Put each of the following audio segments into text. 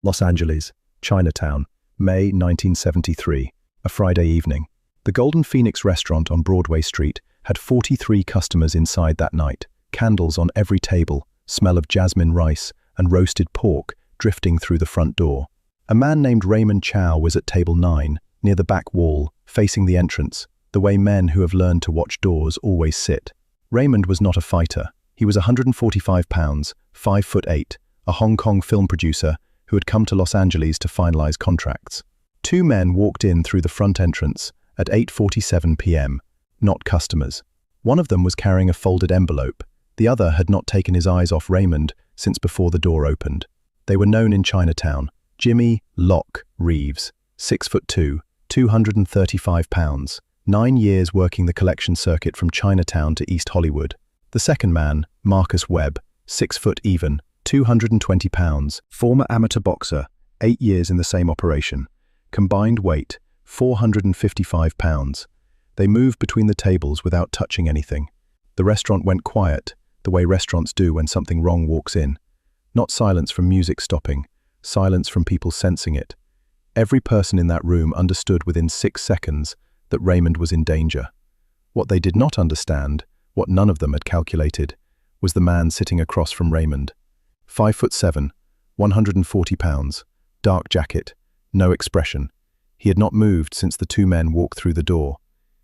Los Angeles, Chinatown, May 1973, a Friday evening. The Golden Phoenix restaurant on Broadway Street had 43 customers inside that night, candles on every table, smell of jasmine rice and roasted pork drifting through the front door. A man named Raymond Chow was at table 9, near the back wall, facing the entrance, the way men who have learned to watch doors always sit. Raymond was not a fighter. He was 145 pounds, 5'8", a Hong Kong film producer who had come to Los Angeles to finalize contracts. Two men walked in through the front entrance at 8:47 p.m., not customers. One of them was carrying a folded envelope. The other had not taken his eyes off Raymond since before the door opened. They were known in Chinatown. Jimmy "Lock" Reeves, 6'2", 235 pounds, 9 years working the collection circuit from Chinatown to East Hollywood. The second man, Marcus Webb, 6 foot even, 220 pounds, former amateur boxer, 8 years in the same operation. Combined weight, 455 pounds. They moved between the tables without touching anything. The restaurant went quiet, the way restaurants do when something wrong walks in. Not silence from music stopping, silence from people sensing it. Every person in that room understood within 6 seconds that Raymond was in danger. What they did not understand, what none of them had calculated, was the man sitting across from Raymond. 5'7", 140 pounds, dark jacket, no expression. He had not moved since the two men walked through the door.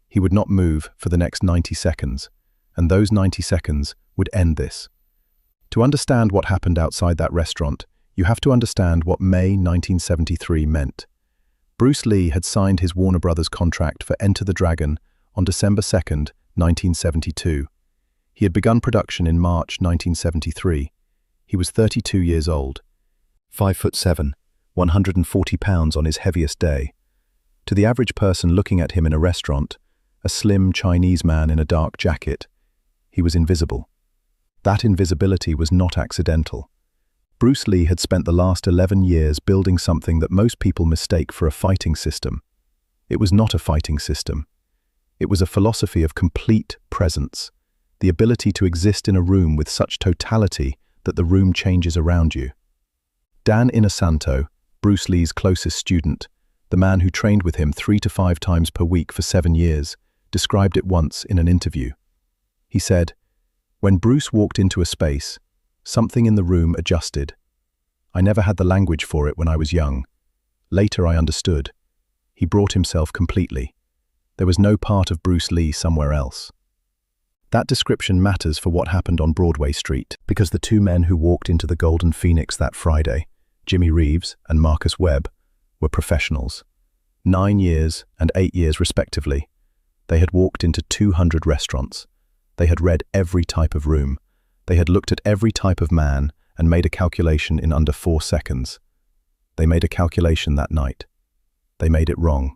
He would not move for the next 90 seconds, and those 90 seconds would end this. To understand what happened outside that restaurant, you have to understand what May 1973 meant. Bruce Lee had signed his Warner Brothers contract for Enter the Dragon on December 2nd, 1972. He had begun production in March 1973. He was 32 years old. 5'7", 140 pounds on his heaviest day. To the average person looking at him in a restaurant, a slim Chinese man in a dark jacket, he was invisible. That invisibility was not accidental. Bruce Lee had spent the last 11 years building something that most people mistake for a fighting system. It was not a fighting system. It was a philosophy of complete presence, the ability to exist in a room with such totality that the room changes around you. Dan Inosanto, Bruce Lee's closest student, the man who trained with him 3 to 5 times per week for 7 years, described it once in an interview. He said, "When Bruce walked into a space, something in the room adjusted. I never had the language for it when I was young. Later I understood. He brought himself completely. There was no part of Bruce Lee somewhere else." That description matters for what happened on Broadway Street, because the two men who walked into the Golden Phoenix that Friday, Jimmy Reeves and Marcus Webb, were professionals. 9 years and 8 years respectively. They had walked into 200 restaurants. They had read every type of room. They had looked at every type of man and made a calculation in under 4 seconds. They made a calculation that night. They made it wrong.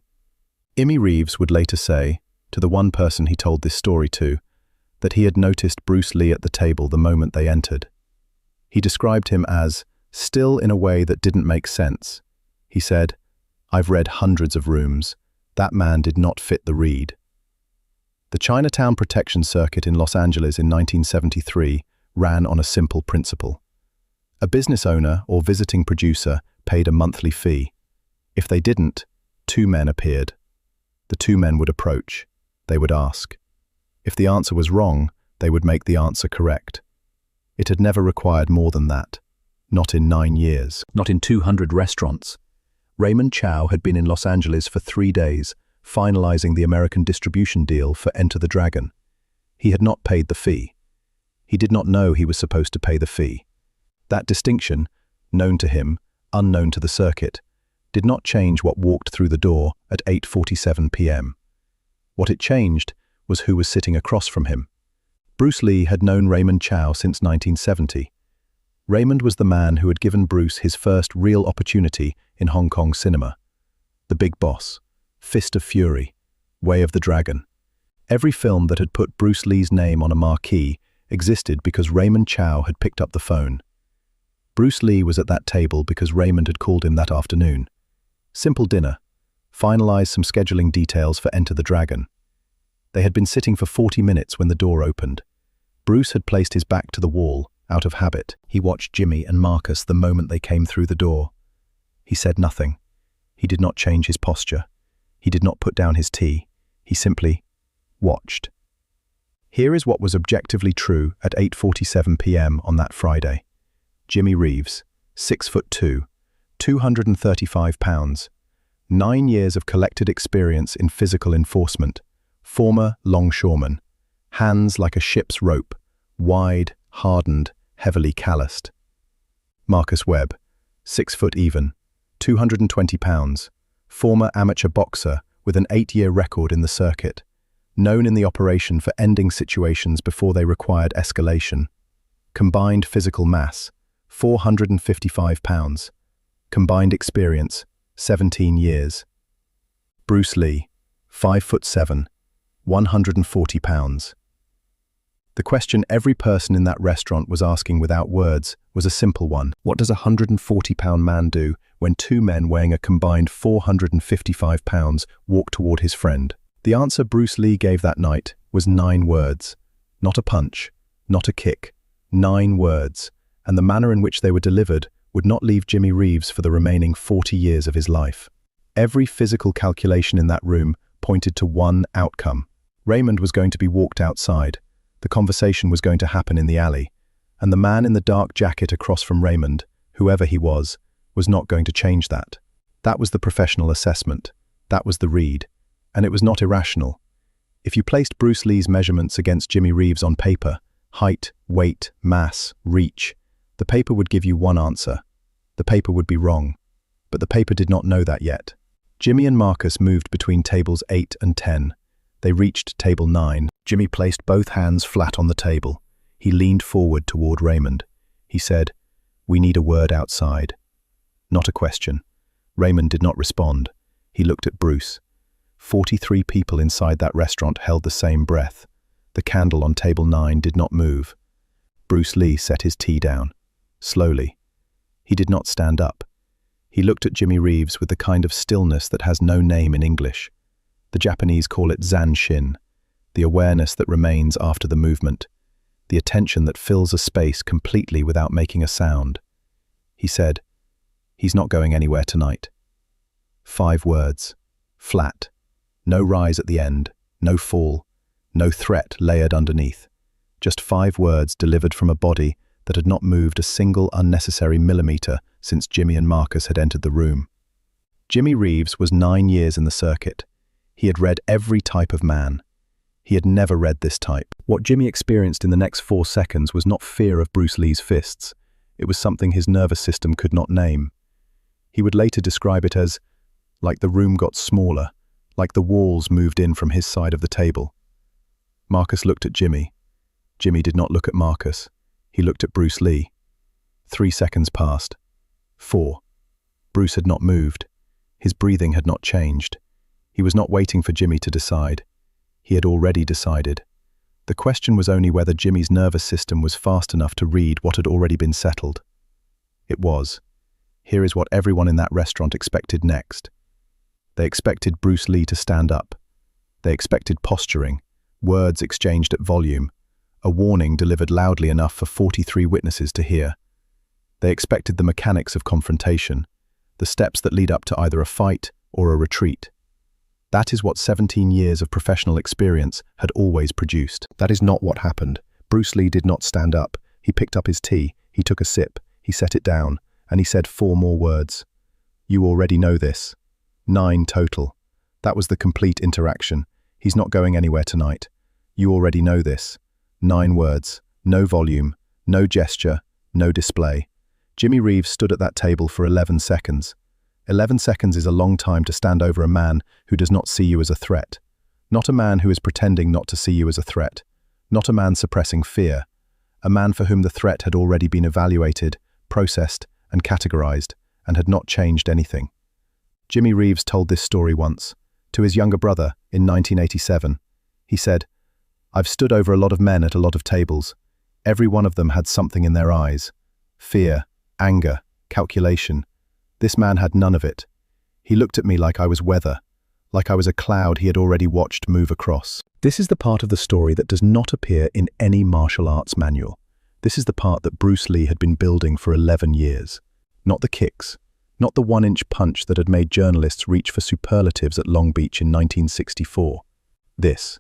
Jimmy Reeves would later say, to the one person he told this story to, that he had noticed Bruce Lee at the table the moment they entered. He described him as still in a way that didn't make sense. He said, "I've read hundreds of rooms. That man did not fit the read." The Chinatown protection circuit in Los Angeles in 1973 ran on a simple principle. A business owner or visiting producer paid a monthly fee. If they didn't, 2 men appeared. The 2 men would approach. They would ask. If the answer was wrong, they would make the answer correct. It had never required more than that. Not in 9 years. Not in 200 restaurants. Raymond Chow had been in Los Angeles for 3 days, finalizing the American distribution deal for Enter the Dragon. He had not paid the fee. He did not know he was supposed to pay the fee. That distinction, known to him, unknown to the circuit, did not change what walked through the door at 8:47 p.m. What it changed was who was sitting across from him. Bruce Lee had known Raymond Chow since 1970. Raymond was the man who had given Bruce his first real opportunity in Hong Kong cinema. The Big Boss, Fist of Fury, Way of the Dragon. Every film that had put Bruce Lee's name on a marquee existed because Raymond Chow had picked up the phone. Bruce Lee was at that table because Raymond had called him that afternoon. Simple dinner. Finalize some scheduling details for Enter the Dragon. They had been sitting for 40 minutes when the door opened. Bruce had placed his back to the wall, out of habit. He watched Jimmy and Marcus the moment they came through the door. He said nothing. He did not change his posture. He did not put down his tea. He simply watched. Here is what was objectively true at 8:47 p.m. on that Friday. Jimmy Reeves, 6'2", 235 pounds, 9 years of collected experience in physical enforcement, former longshoreman, hands like a ship's rope, wide, hardened, heavily calloused. Marcus Webb, 6 foot even, 220 pounds, former amateur boxer with an 8-year record in the circuit, known in the operation for ending situations before they required escalation. Combined physical mass, 455 pounds. Combined experience, 17 years. Bruce Lee, 5'7", 140 pounds. The question every person in that restaurant was asking without words was a simple one. What does a 140-pound man do when two men weighing a combined 455 pounds walk toward his friend? The answer Bruce Lee gave that night was 9 words. Not a punch, not a kick, 9 words. And the manner in which they were delivered would not leave Jimmy Reeves for the remaining 40 years of his life. Every physical calculation in that room pointed to one outcome. Raymond was going to be walked outside. The conversation was going to happen in the alley. And the man in the dark jacket across from Raymond, whoever he was not going to change that. That was the professional assessment. That was the read. And it was not irrational. If you placed Bruce Lee's measurements against Jimmy Reeves on paper, height, weight, mass, reach, the paper would give you one answer. The paper would be wrong. But the paper did not know that yet. Jimmy and Marcus moved between tables 8 and 10. They reached table 9. Jimmy placed both hands flat on the table. He leaned forward toward Raymond. He said, "We need a word outside." Not a question. Raymond did not respond. He looked at Bruce. 43 people inside that restaurant held the same breath. The candle on table 9 did not move. Bruce Lee set his tea down. Slowly. He did not stand up. He looked at Jimmy Reeves with the kind of stillness that has no name in English. The Japanese call it zanshin, the awareness that remains after the movement, the attention that fills a space completely without making a sound. He said, "He's not going anywhere tonight." 5 words. Flat. No rise at the end, no fall, no threat layered underneath. Just 5 words delivered from a body that had not moved a single unnecessary millimeter since Jimmy and Marcus had entered the room. Jimmy Reeves was 9 years in the circuit. He had read every type of man. He had never read this type. What Jimmy experienced in the next 4 seconds was not fear of Bruce Lee's fists. It was something his nervous system could not name. He would later describe it as, like the room got smaller, like the walls moved in from his side of the table. Marcus looked at Jimmy. Jimmy did not look at Marcus. He looked at Bruce Lee. 3 seconds passed. 4. Bruce had not moved. His breathing had not changed. He was not waiting for Jimmy to decide. He had already decided. The question was only whether Jimmy's nervous system was fast enough to read what had already been settled. It was. Here is what everyone in that restaurant expected next. They expected Bruce Lee to stand up. They expected posturing, words exchanged at volume, a warning delivered loudly enough for 43 witnesses to hear. They expected the mechanics of confrontation, the steps that lead up to either a fight or a retreat. That is what 17 years of professional experience had always produced. That is not what happened. Bruce Lee did not stand up. He picked up his tea, he took a sip, he set it down, and he said 4 more words. "You already know this." 9 total. That was the complete interaction. He's not going anywhere tonight. You already know this. 9 words. No volume, no gesture, no display. Jimmy Reeves stood at that table for 11 seconds. 11 seconds is a long time to stand over a man who does not see you as a threat. Not a man who is pretending not to see you as a threat. Not a man suppressing fear. A man for whom the threat had already been evaluated, processed, and categorized, and had not changed anything. Jimmy Reeves told this story once, to his younger brother in 1987. He said, "I've stood over a lot of men at a lot of tables. Every one of them had something in their eyes. Fear, anger, calculation. This man had none of it. He looked at me like I was weather, like I was a cloud he had already watched move across." This is the part of the story that does not appear in any martial arts manual. This is the part that Bruce Lee had been building for 11 years. Not the kicks, Not the one-inch punch that had made journalists reach for superlatives at Long Beach in 1964. This.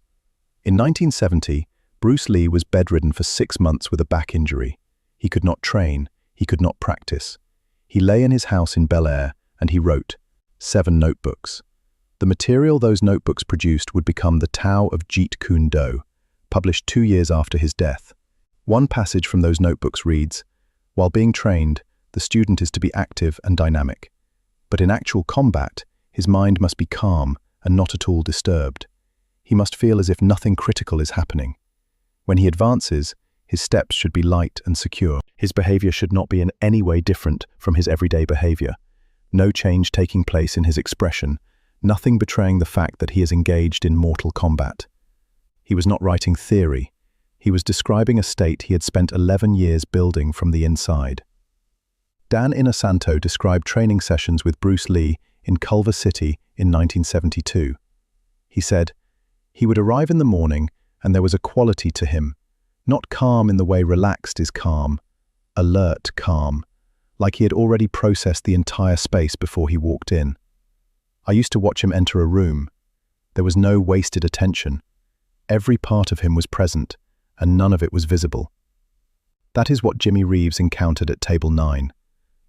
In 1970, Bruce Lee was bedridden for 6 months with a back injury. He could not train, he could not practice. He lay in his house in Bel Air and he wrote 7 notebooks. The material those notebooks produced would become the Tao of Jeet Kune Do, published 2 years after his death. One passage from those notebooks reads, "While being trained, the student is to be active and dynamic. But in actual combat, his mind must be calm and not at all disturbed. He must feel as if nothing critical is happening. When he advances, his steps should be light and secure. His behavior should not be in any way different from his everyday behavior. No change taking place in his expression, nothing betraying the fact that he is engaged in mortal combat." He was not writing theory. He was describing a state he had spent 11 years building from the inside. Dan Inosanto described training sessions with Bruce Lee in Culver City in 1972. He said, "He would arrive in the morning and there was a quality to him, not calm in the way relaxed is calm, alert calm, like he had already processed the entire space before he walked in. I used to watch him enter a room. There was no wasted attention. Every part of him was present, and none of it was visible." That is what Jimmy Reeves encountered at Table 9.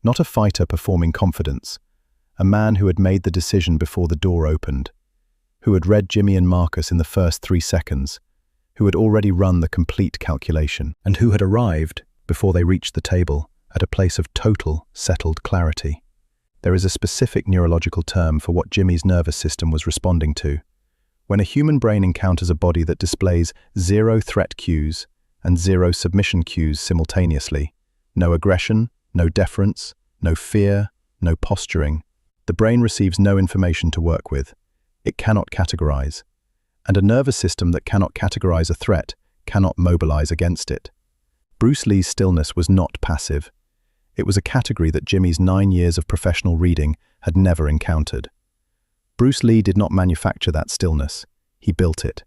Not a fighter performing confidence, a man who had made the decision before the door opened, who had read Jimmy and Marcus in the first 3 seconds, who had already run the complete calculation, and who had arrived, before they reached the table, at a place of total, settled clarity. There is a specific neurological term for what Jimmy's nervous system was responding to. When a human brain encounters a body that displays 0 threat cues and 0 submission cues simultaneously, no aggression, no deference, no fear, no posturing, the brain receives no information to work with. It cannot categorize. And a nervous system that cannot categorize a threat cannot mobilize against it. Bruce Lee's stillness was not passive. It was a category that Jimmy's 9 years of professional reading had never encountered. Bruce Lee did not manufacture that stillness. He built it.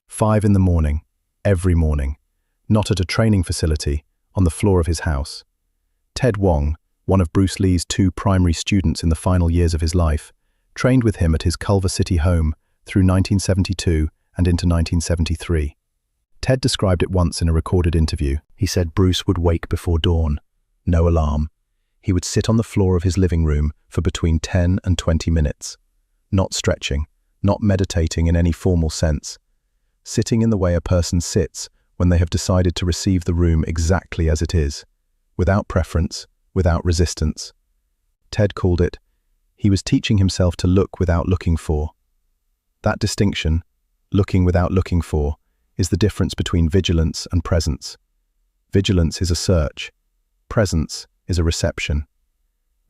5 in the morning, every morning, not at a training facility, on the floor of his house. Ted Wong, one of Bruce Lee's 2 primary students in the final years of his life, trained with him at his Culver City home through 1972 and into 1973. Ted described it once in a recorded interview. He said Bruce would wake before dawn. No alarm. He would sit on the floor of his living room for between 10 and 20 minutes. Not stretching, not meditating in any formal sense. Sitting in the way a person sits when they have decided to receive the room exactly as it is, without preference, without resistance. Ted called it, he was teaching himself to look without looking for. That distinction, looking without looking for, is the difference between vigilance and presence. Vigilance is a search. Presence is a reception.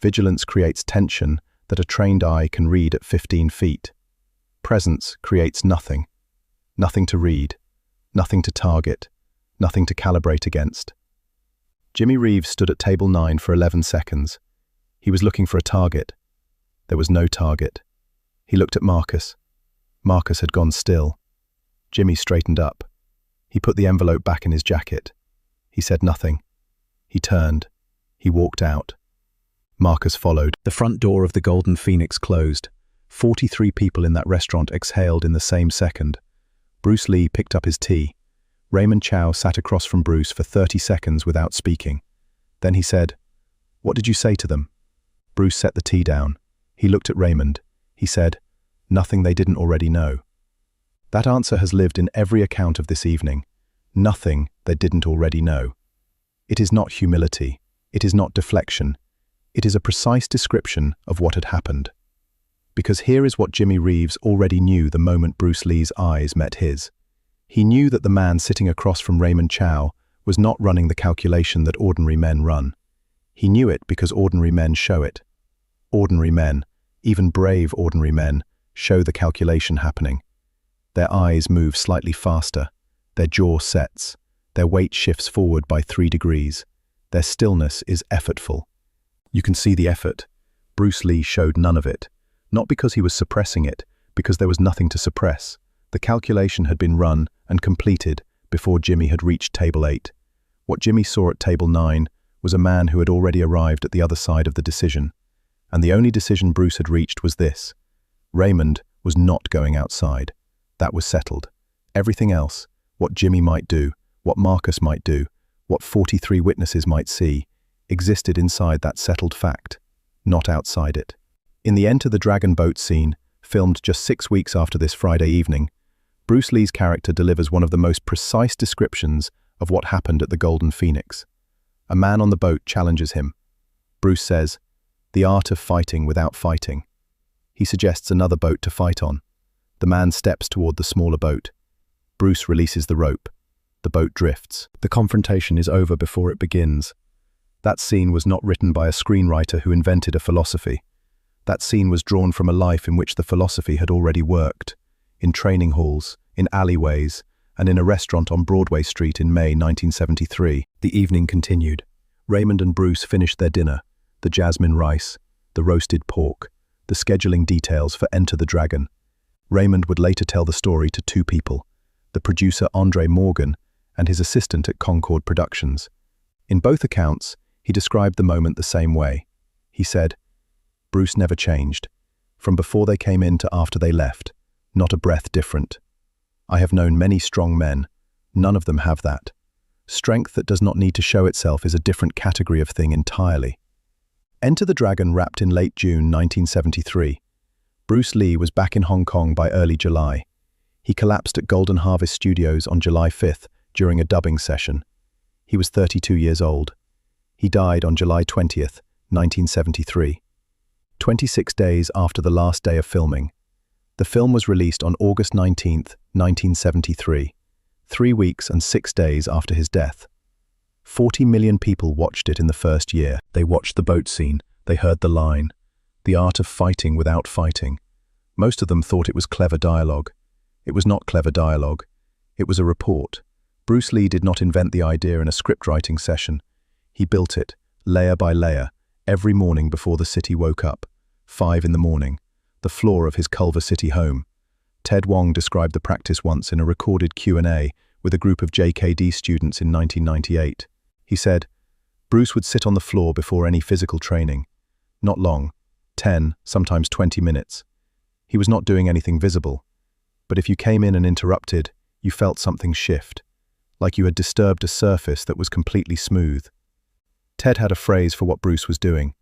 Vigilance creates tension that a trained eye can read at 15 feet. Presence creates nothing. Nothing to read, nothing to target, nothing to calibrate against. Jimmy Reeves stood at Table 9 for 11 seconds. He was looking for a target. There was no target. He looked at Marcus. Marcus had gone still. Jimmy straightened up. He put the envelope back in his jacket. He said nothing. He turned. He walked out. Marcus followed. The front door of the Golden Phoenix closed. 43 people in that restaurant exhaled in the same second. Bruce Lee picked up his tea. Raymond Chow sat across from Bruce for 30 seconds without speaking. Then he said, "What did you say to them?" Bruce set the tea down. He looked at Raymond. He said, "Nothing they didn't already know." That answer has lived in every account of this evening. Nothing they didn't already know. It is not humility. It is not deflection. It is a precise description of what had happened. Because here is what Jimmy Reeves already knew the moment Bruce Lee's eyes met his. He knew that the man sitting across from Raymond Chow was not running the calculation that ordinary men run. He knew it because ordinary men show it. Ordinary men, even brave ordinary men, show the calculation happening. Their eyes move slightly faster. Their jaw sets. Their weight shifts forward by 3 degrees. Their stillness is effortful. You can see the effort. Bruce Lee showed none of it. Not because he was suppressing it, because there was nothing to suppress. The calculation had been run and completed before Jimmy had reached Table 8. What Jimmy saw at Table 9 was a man who had already arrived at the other side of the decision. and the only decision Bruce had reached was this. Raymond was not going outside. That was settled. Everything else, what Jimmy might do, what Marcus might do, what 43 witnesses might see, existed inside that settled fact, not outside it. In the Enter the Dragon boat scene, filmed just 6 weeks after this Friday evening, Bruce Lee's character delivers one of the most precise descriptions of what happened at the Golden Phoenix. A man on the boat challenges him. Bruce says, "The art of fighting without fighting." He suggests another boat to fight on. The man steps toward the smaller boat. Bruce releases the rope. The boat drifts. The confrontation is over before it begins. That scene was not written by a screenwriter who invented a philosophy. That scene was drawn from a life in which the philosophy had already worked, in training halls, in alleyways, and in a restaurant on Broadway Street in May 1973. The evening continued. Raymond and Bruce finished their dinner, the jasmine rice, the roasted pork, the scheduling details for Enter the Dragon. Raymond would later tell the story to 2 people, the producer Andre Morgan and his assistant at Concord Productions. In both accounts, he described the moment the same way. He said, "Bruce never changed. From before they came in to after they left, not a breath different. I have known many strong men. None of them have that. Strength that does not need to show itself is a different category of thing entirely." Enter the Dragon wrapped in late June 1973. Bruce Lee was back in Hong Kong by early July. He collapsed at Golden Harvest Studios on July 5th during a dubbing session. He was 32 years old. He died on July 20th, 1973. 26 days after the last day of filming. The film was released on August 19th, 1973, 3 weeks and 6 days after his death. 40 million people watched it in the first year. They watched the boat scene. They heard the line, "The art of fighting without fighting." Most of them thought it was clever dialogue. It was not clever dialogue. It was a report. Bruce Lee did not invent the idea in a script-writing session. He built it, layer by layer, every morning before the city woke up. 5 in the morning, the floor of his Culver City home. Ted Wong described the practice once in a recorded Q&A with a group of JKD students in 1998. He said, "Bruce would sit on the floor before any physical training. Not long, 10, sometimes 20 minutes. He was not doing anything visible. But if you came in and interrupted, you felt something shift, like you had disturbed a surface that was completely smooth." Ted had a phrase for what Bruce was doing.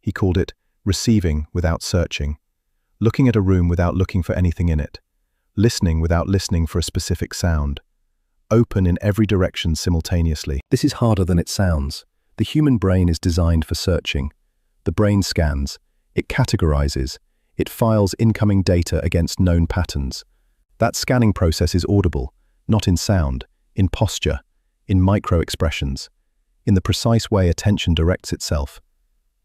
He called it receiving without searching, looking at a room without looking for anything in it, listening without listening for a specific sound, open in every direction simultaneously. This is harder than it sounds. The human brain is designed for searching. The brain scans, it categorizes, it files incoming data against known patterns. That scanning process is audible, not in sound, in posture, in micro-expressions, in the precise way attention directs itself.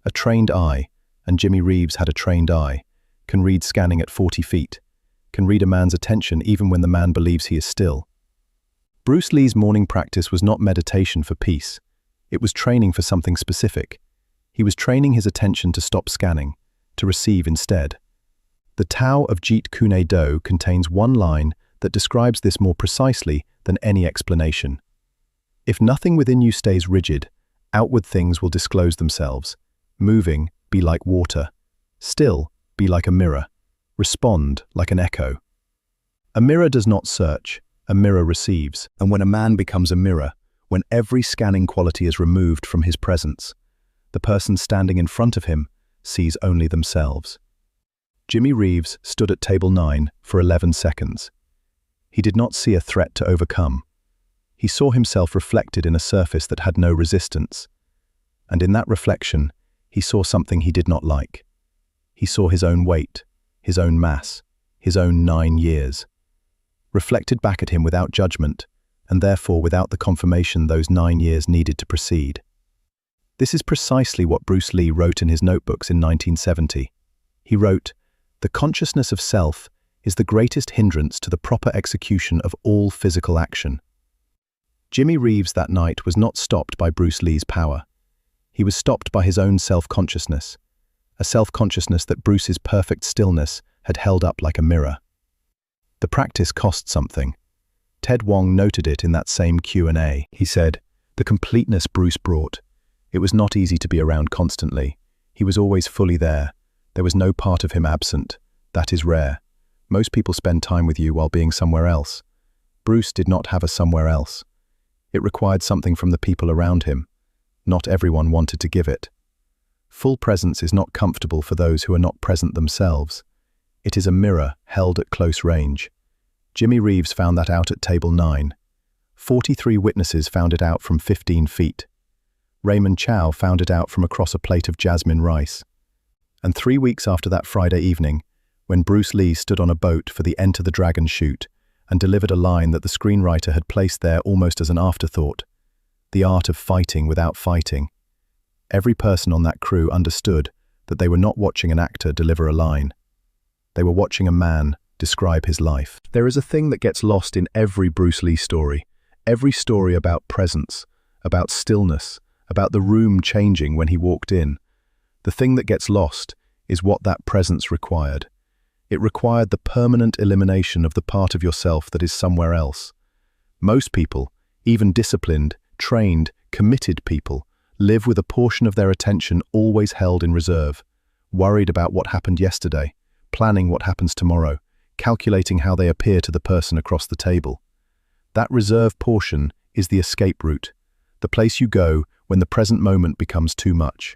A trained eye, and Jimmy Reeves had a trained eye, can read scanning at 40 feet, can read a man's attention even when the man believes he is still. Bruce Lee's morning practice was not meditation for peace. It was training for something specific. He was training his attention to stop scanning, to receive instead. The Tao of Jeet Kune Do contains one line that describes this more precisely than any explanation. If nothing within you stays rigid, outward things will disclose themselves. Moving, be like water. Still, be like a mirror. Respond like an echo. A mirror does not search, a mirror receives. And when a man becomes a mirror, when every scanning quality is removed from his presence, the person standing in front of him sees only themselves. Jimmy Reeves stood at table 9 for 11 seconds. He did not see a threat to overcome. He saw himself reflected in a surface that had no resistance. And in that reflection, he saw something he did not like. He saw his own weight, his own mass, his own 9 years. Reflected back at him without judgment, and therefore without the confirmation those 9 years needed to proceed. This is precisely what Bruce Lee wrote in his notebooks in 1970. He wrote, "The consciousness of self is the greatest hindrance to the proper execution of all physical action." Jimmy Reeves that night was not stopped by Bruce Lee's power. He was stopped by his own self-consciousness, a self-consciousness that Bruce's perfect stillness had held up like a mirror. The practice cost something. Ted Wong noted it in that same Q&A. He said, "The completeness Bruce brought. It was not easy to be around constantly. He was always fully there. There was no part of him absent. That is rare. Most people spend time with you while being somewhere else. Bruce did not have a somewhere else. It required something from the people around him. Not everyone wanted to give it. Full presence is not comfortable for those who are not present themselves. It is a mirror held at close range. Jimmy Reeves found that out at table 9. 43 witnesses found it out from 15 feet. Raymond Chow found it out from across a plate of jasmine rice. And 3 weeks after that Friday evening, when Bruce Lee stood on a boat for the Enter the Dragon shoot and delivered a line that the screenwriter had placed there almost as an afterthought, the art of fighting without fighting. Every person on that crew understood that they were not watching an actor deliver a line. They were watching a man describe his life. There is a thing that gets lost in every Bruce Lee story. Every story about presence, about stillness, about the room changing when he walked in. The thing that gets lost is what that presence required. It required the permanent elimination of the part of yourself that is somewhere else. Most people, even disciplined, trained, committed people, live with a portion of their attention always held in reserve, worried about what happened yesterday, planning what happens tomorrow, calculating how they appear to the person across the table. That reserve portion is the escape route, the place you go when the present moment becomes too much.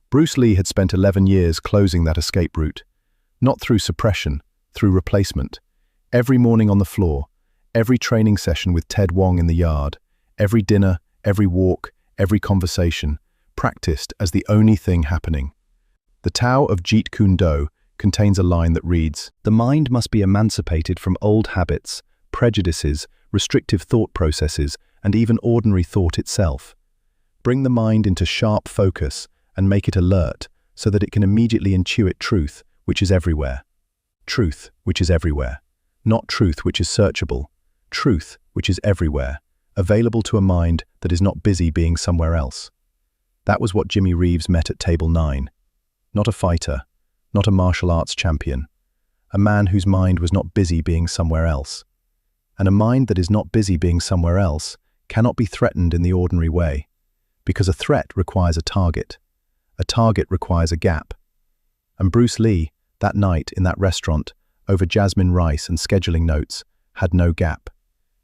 Bruce Lee had spent 11 years closing that escape route, not through suppression, through replacement. Every morning on the floor, every training session with Ted Wong in the yard, every dinner, every walk, every conversation, practiced as the only thing happening. The Tao of Jeet Kune contains a line that reads, "The mind must be emancipated from old habits, prejudices, restrictive thought processes, and even ordinary thought itself. Bring the mind into sharp focus and make it alert so that it can immediately intuit truth, which is everywhere. Truth, which is everywhere. Not truth, which is searchable. Truth, which is everywhere, available to a mind that is not busy being somewhere else." That was what Jimmy Reeves met at table 9. Not a fighter, not a martial arts champion. A man whose mind was not busy being somewhere else. And a mind that is not busy being somewhere else cannot be threatened in the ordinary way, because a threat requires a target. A target requires a gap. And Bruce Lee, that night in that restaurant, over jasmine rice and scheduling notes, had no gap.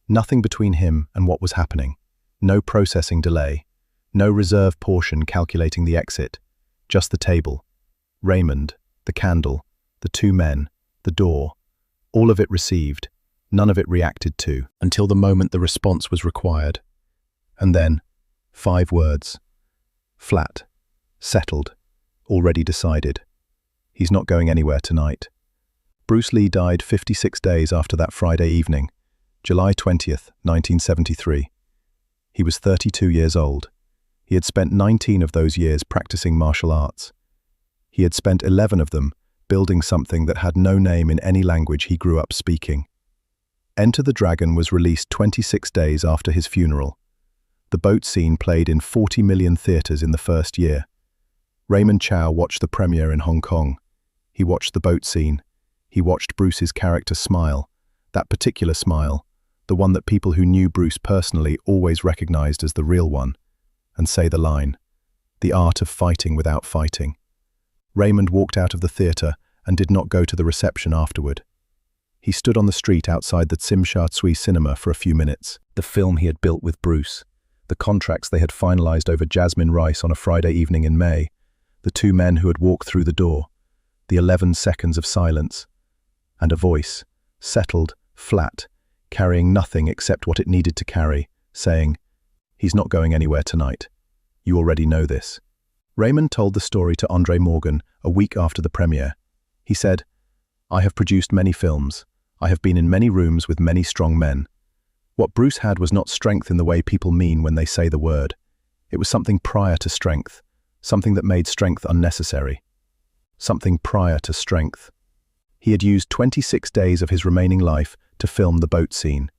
Nothing between him and what was happening. No processing delay. No reserve portion calculating the exit. Just the table. Raymond, the candle, the 2 men, the door. All of it received, none of it reacted to, until the moment the response was required. And then, 5 words. Flat. Settled. Already decided. He's not going anywhere tonight. Bruce Lee died 56 days after that Friday evening, July 20th, 1973. He was 32 years old. He had spent 19 of those years practicing martial arts. He had spent 11 of them building something that had no name in any language he grew up speaking. Enter the Dragon was released 26 days after his funeral. The boat scene played in 40 million theaters in the first year. Raymond Chow watched the premiere in Hong Kong. He watched the boat scene. He watched Bruce's character smile, that particular smile, the one that people who knew Bruce personally always recognized as the real one, and say the line, "The art of fighting without fighting." Raymond walked out of the theater and did not go to the reception afterward. He stood on the street outside the Tsim Sha Tsui cinema for a few minutes. The film he had built with Bruce, the contracts they had finalized over jasmine rice on a Friday evening in May, the 2 men who had walked through the door, the 11 seconds of silence, and a voice, settled, flat, carrying nothing except what it needed to carry, saying, "He's not going anywhere tonight. You already know this." Raymond told the story to Andre Morgan a week after the premiere. He said, "I have produced many films. I have been in many rooms with many strong men. What Bruce had was not strength in the way people mean when they say the word. It was something prior to strength, something that made strength unnecessary. Something prior to strength." He had used 26 days of his remaining life to film the boat scene.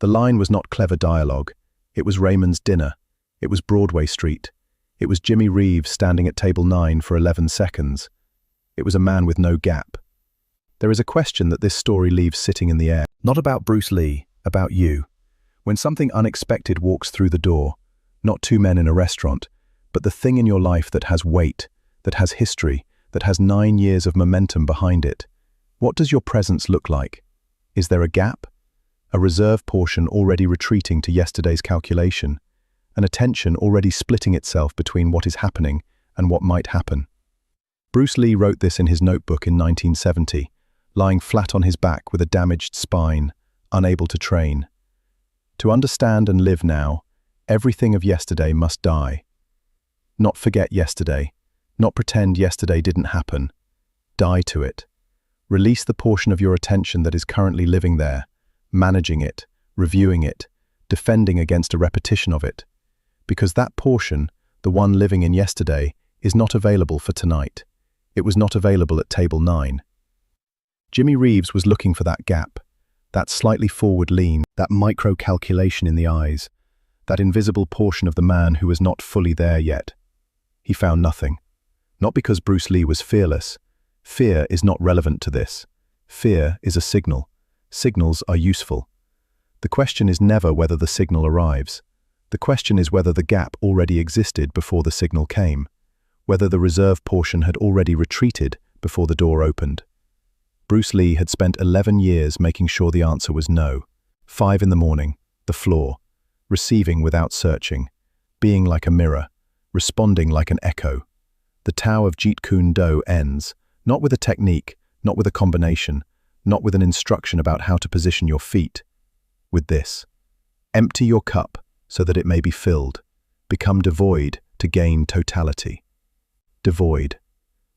The line was not clever dialogue. It was Raymond's dinner. It was Broadway Street. It was Jimmy Reeves standing at table 9 for 11 seconds. It was a man with no gap. There is a question that this story leaves sitting in the air. Not about Bruce Lee, about you. When something unexpected walks through the door, not 2 men in a restaurant, but the thing in your life that has weight, that has history, that has 9 years of momentum behind it. What does your presence look like? Is there a gap? A reserve portion already retreating to yesterday's calculation? An attention already splitting itself between what is happening and what might happen? Bruce Lee wrote this in his notebook in 1970, lying flat on his back with a damaged spine, unable to train. To understand and live now, everything of yesterday must die. Not forget yesterday, not pretend yesterday didn't happen. Die to it. Release the portion of your attention that is currently living there, managing it, reviewing it, defending against a repetition of it. Because that portion, the one living in yesterday, is not available for tonight. It was not available at table 9. Jimmy Reeves was looking for that gap, that slightly forward lean, that micro-calculation in the eyes, that invisible portion of the man who was not fully there yet. He found nothing. Not because Bruce Lee was fearless. Fear is not relevant to this. Fear is a signal. Signals are useful. The question is never whether the signal arrives. The question is whether the gap already existed before the signal came, whether the reserve portion had already retreated before the door opened. Bruce Lee had spent 11 years making sure the answer was no. 5 in the morning, the floor, receiving without searching, being like a mirror, responding like an echo. The Tao of Jeet Kune ends, not with a technique, not with a combination, not with an instruction about how to position your feet. With this: empty your cup so that it may be filled. Become devoid to gain totality. Devoid.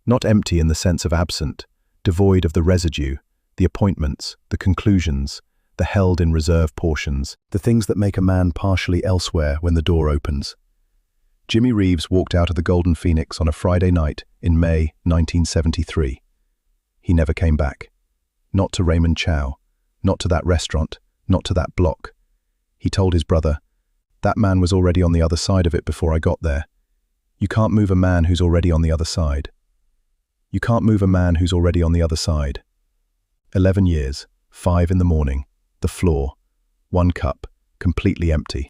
Not empty in the sense of absent, devoid of the residue, the appointments, the conclusions, the held in reserve portions, the things that make a man partially elsewhere when the door opens. Jimmy Reeves walked out of the Golden Phoenix on a Friday night in May 1973. He never came back. Not to Raymond Chow, not to that restaurant, not to that block. He told his brother, "That man was already on the other side of it before I got there. You can't move a man who's already on the other side. You can't move a man who's already on the other side." 11 years, 5 in the morning, the floor, 1 cup, completely empty.